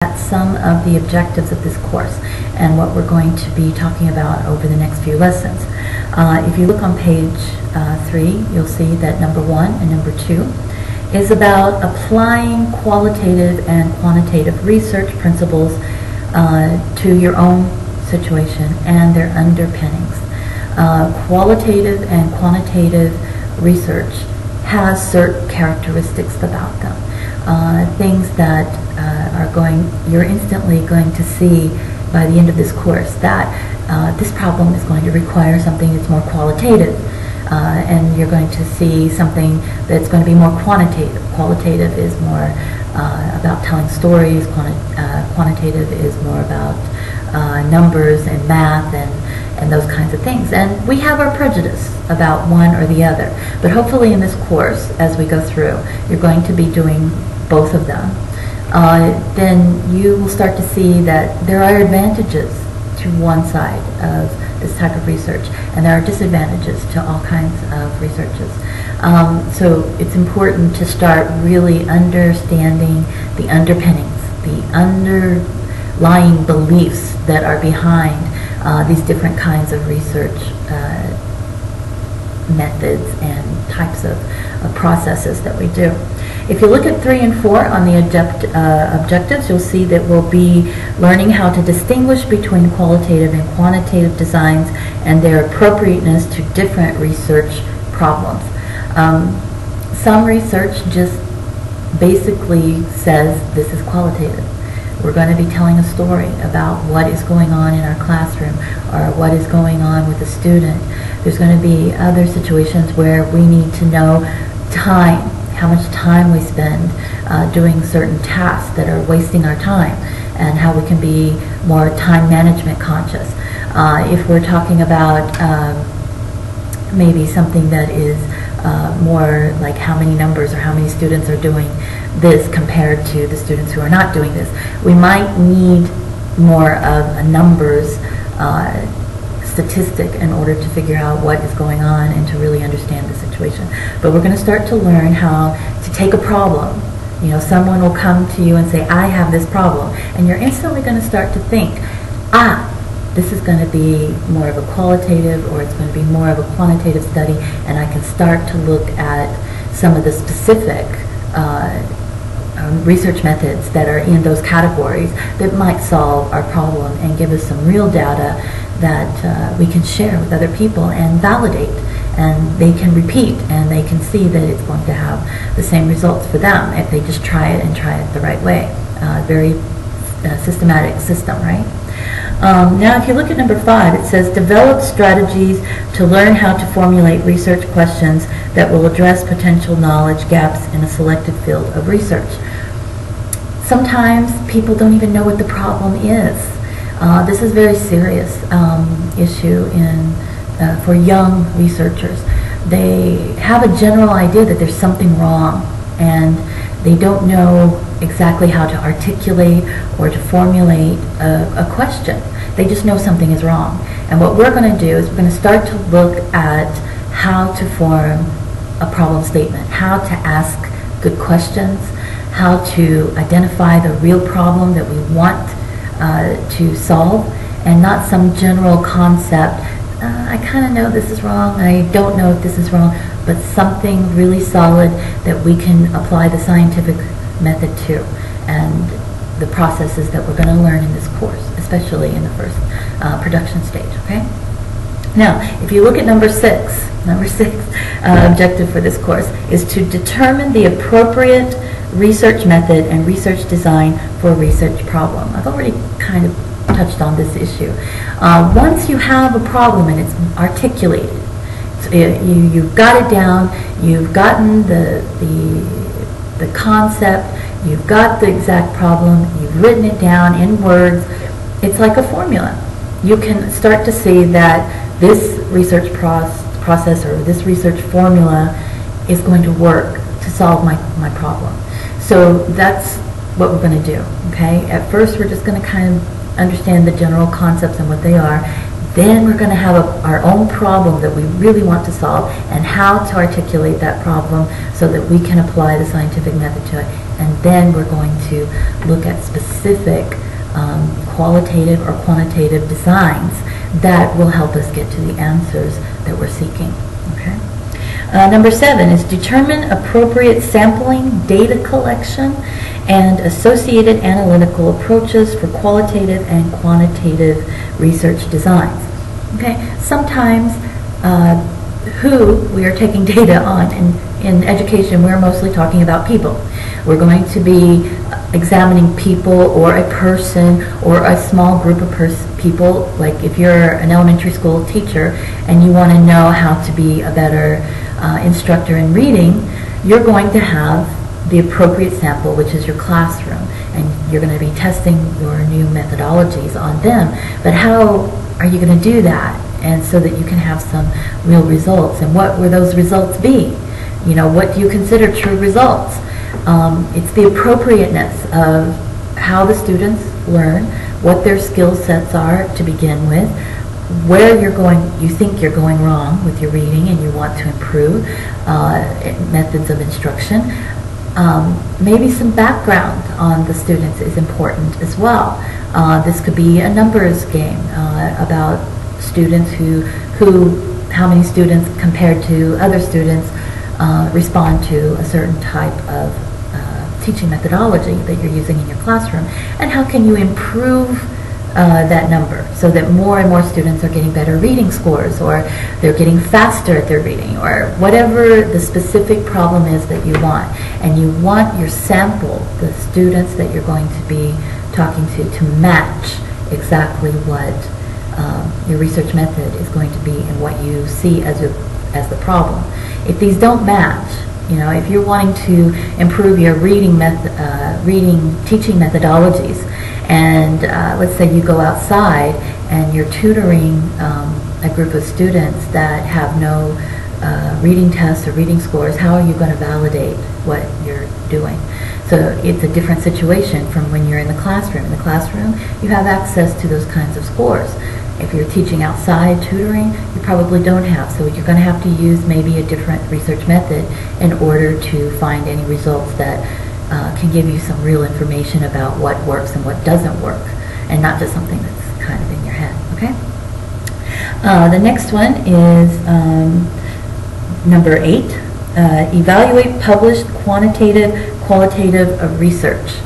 at some of the objectives of this course and what we're going to be talking about over the next few lessons. If you look on page 3, you'll see that number 1 and number 2 is about applying qualitative and quantitative research principles to your own situation and their underpinnings. Qualitative and quantitative research has certain characteristics about them. Things that you're instantly going to see by the end of this course that this problem is going to require something that's more qualitative, and you're going to see something that's going to be more quantitative. Qualitative is more about telling stories, quantitative is more about numbers and math and those kinds of things. And we have our prejudice about one or the other, but hopefully in this course, as we go through, you're going to be doing both of them. Then you will start to see that there are advantages to one side of this type of research, and there are disadvantages to all kinds of researches. So it's important to start really understanding the underpinnings, the underlying beliefs that are behind these different kinds of research methods and types of processes that we do. If you look at 3 and 4 on the objectives, you'll see that we'll be learning how to distinguish between qualitative and quantitative designs and their appropriateness to different research problems. Some research just basically says this is qualitative. We're going to be telling a story about what is going on in our classroom or what is going on with a student. There's going to be other situations where we need to know time, how much time we spend doing certain tasks that are wasting our time, and how we can be more time management conscious. If we're talking about maybe something that is more like how many numbers or how many students are doing this compared to the students who are not doing this, we might need more of a numbers statistic in order to figure out what is going on and to really understand the situation. But we're going to start to learn how to take a problem. You know, someone will come to you and say, I have this problem, and you're instantly going to start to think, this is going to be more of a qualitative, or it's going to be more of a quantitative study, and I can start to look at some of the specific research methods that are in those categories that might solve our problem and give us some real data that we can share with other people and validate, and they can repeat, and they can see that it's going to have the same results for them if they just try it and try it the right way. Very systematic system, right? Now if you look at number 5, it says develop strategies to learn how to formulate research questions that will address potential knowledge gaps in a selected field of research. Sometimes people don't even know what the problem is. This is a very serious issue for young researchers. They have a general idea that there's something wrong, and they don't know exactly how to articulate or to formulate a question. They just know something is wrong. And what we're going to do is we're going to start to look at how to form a problem statement, how to ask good questions, how to identify the real problem that we want to solve, and not some general concept. I kind of know this is wrong, I don't know if this is wrong, but something really solid that we can apply the scientific method to, and the processes that we're going to learn in this course, especially in the first production stage, okay? Now, if you look at number 6 objective for this course is to determine the appropriate research method and research design for a research problem. I've already kind of touched on this issue. Once you have a problem and it's articulated, you've got it down, you've gotten the concept, you've got the exact problem, you've written it down in words, it's like a formula. You can start to see that this research process or this research formula is going to work to solve my problem. So that's what we're going to do, okay? At first we're just going to kind of understand the general concepts and what they are. Then we're going to have our own problem that we really want to solve and how to articulate that problem so that we can apply the scientific method to it. and then we're going to look at specific qualitative or quantitative designs that will help us get to the answers that we're seeking. Okay. Number 7 is determine appropriate sampling, data collection, and associated analytical approaches for qualitative and quantitative research designs. Okay. Sometimes who we are taking data on in education, we're mostly talking about people. We're going to be examining people or a person or a small group of people. Like if you're an elementary school teacher and you want to know how to be a better instructor in reading, you're going to have the appropriate sample, which is your classroom, and you're going to be testing your new methodologies on them. But how are you going to do that? And so that you can have some real results. And what will those results be? You know, what do you consider true results? It's the appropriateness of how the students learn, what their skill sets are to begin with, where you think you're going wrong with your reading and you want to improve methods of instruction. Maybe some background on the students is important as well. This could be a numbers game about students how many students compared to other students respond to a certain type of teaching methodology that you're using in your classroom, and how can you improve that number so that more and more students are getting better reading scores, or they're getting faster at their reading, or whatever the specific problem is that you want. And you want your sample, the students that you're going to be talking to match exactly what your research method is going to be and what you see as the problem. If these don't match, you know, if you're wanting to improve your reading teaching methodologies, and let's say you go outside and you're tutoring a group of students that have no reading tests or reading scores, how are you going to validate what you're doing? So it's a different situation from when you're in the classroom. In the classroom, you have access to those kinds of scores. If you're teaching outside tutoring, you probably don't have. So you're going to have to use maybe a different research method in order to find any results that can give you some real information about what works and what doesn't work, and not just something that's kind of in your head. Okay. The next one is number 8. Evaluate published quantitative, qualitative research.